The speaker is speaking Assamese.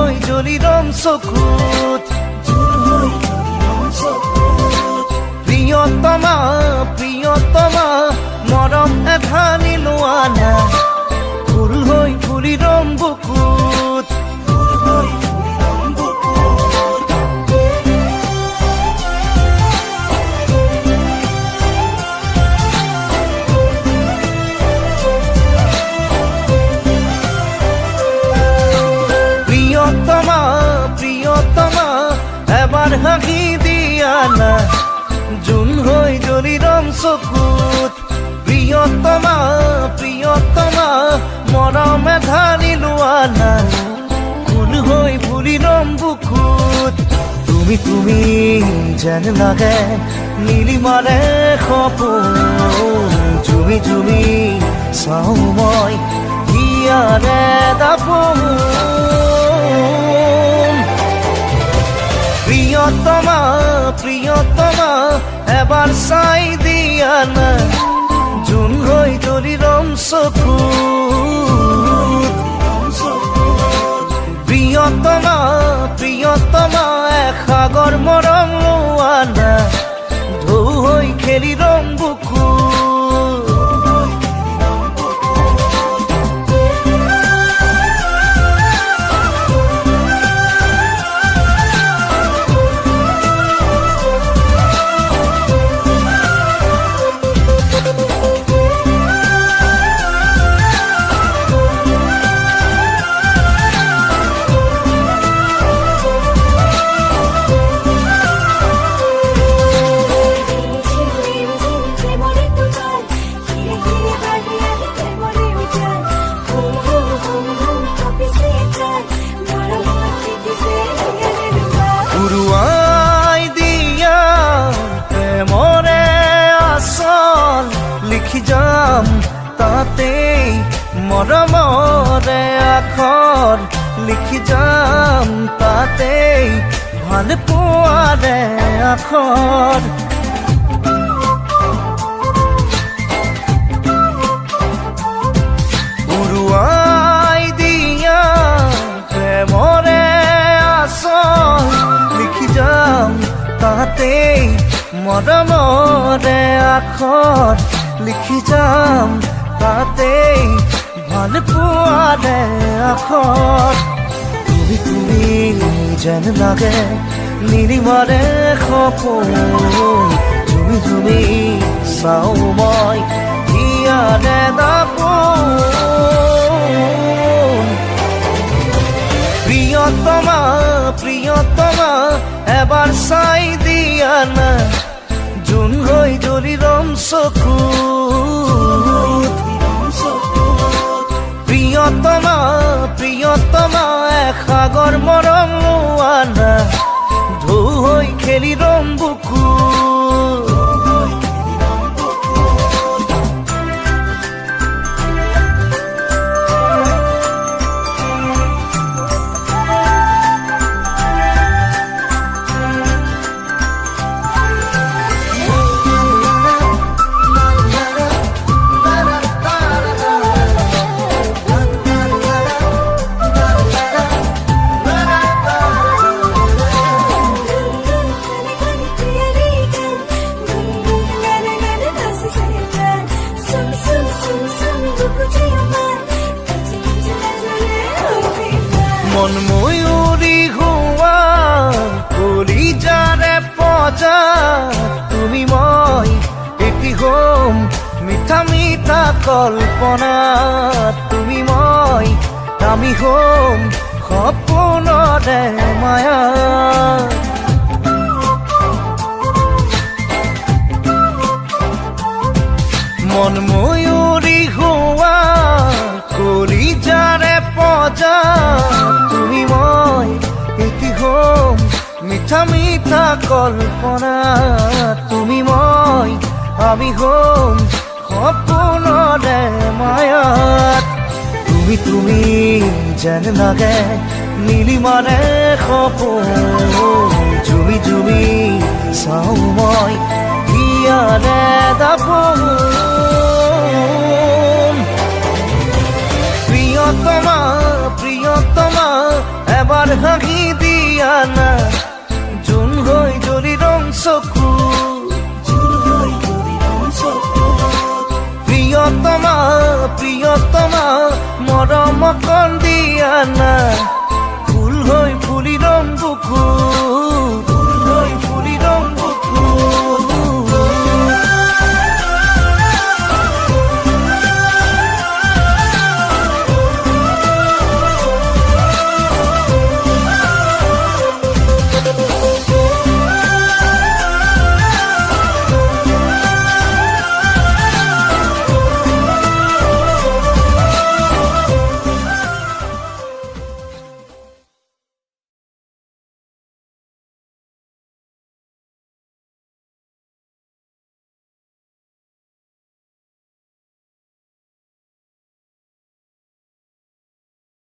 হৈ জ্বলিৰম চকুত প্ৰিয়তমা প্ৰিয়তমা মৰম এধানি লোৱা নাই ফুল হৈ ফুলিৰম বুকুত প্ৰিয়তমা প্ৰিয়তমা এবাৰ হাঁহি দিয়া না জোন হৈ জ্বলিৰম চকুত প্ৰিয়তমা প্ৰিয়তমা মৰম এধানি লোৱা না ফুল হৈ ফুলিৰম বুকুত তুমি তুমি যেন লাগে নীলিমাৰে সপোন ঝুমি ঝুমি চাওঁ মই হিয়াৰে দাপোন প্ৰিয়তমা প্ৰিয়তমা এবাৰ চাই দিয়া না জোন হৈ জ্বলিৰম চকুত প্ৰিয়তমা প্ৰিয়তমা এসাগৰ মৰম লোৱা না ঢৌ হৈ খেলিৰম বুকুত লিখি যাম তাতেই মৰমৰে আখৰ লিখি যাম তাতেই ভাল পোৱাৰে আখৰ উৰুৱাই দিয়া প্ৰেমৰে আচল লিখি যাম তাতেই মৰমৰে আখৰ লিখি যাম তাতেই ভাল পোৱাৰে আখৰ তুমি তুমি যেন লাগে নীলিমাৰে সপোন ঝুমি ঝুমি চাওঁ মই হিয়াৰে দাপোন প্ৰিয়তমা প্ৰিয়তমা এবাৰ চাই দিয়া না জোন হৈ জ্বলিৰম চকুত প্ৰিয়তমা প্ৰিয়তমা এসাগৰ মৰম লোৱা না ঢৌ হৈ খেলিৰম বুকুত মন ময়ূৰী হোৱা কলিজাৰে পজা তুমি মই এটি হম মিঠা মিঠা কল্পনা তুমি মই আমি হম সপোনৰে মায়া মন ময়ূৰী হোৱা কলিজাৰে পজা তুমি মই এটি হম মিঠা মিঠা কল্পনা তুমি মই আমি হম সপোনৰে মায়াত তুমি তুমি যেন লাগে নীলিমাৰে সপোন ঝুমি ঝুমি চাওঁ মই হিয়াৰে দাপোন প্ৰিয়তমা প্ৰিয়তমা এবাৰ হাঁহি দিয়া না জোন হৈ জ্বলি ৰং চকু প্ৰিয়তমা প্ৰিয়তমা মৰম কণ দিয়া না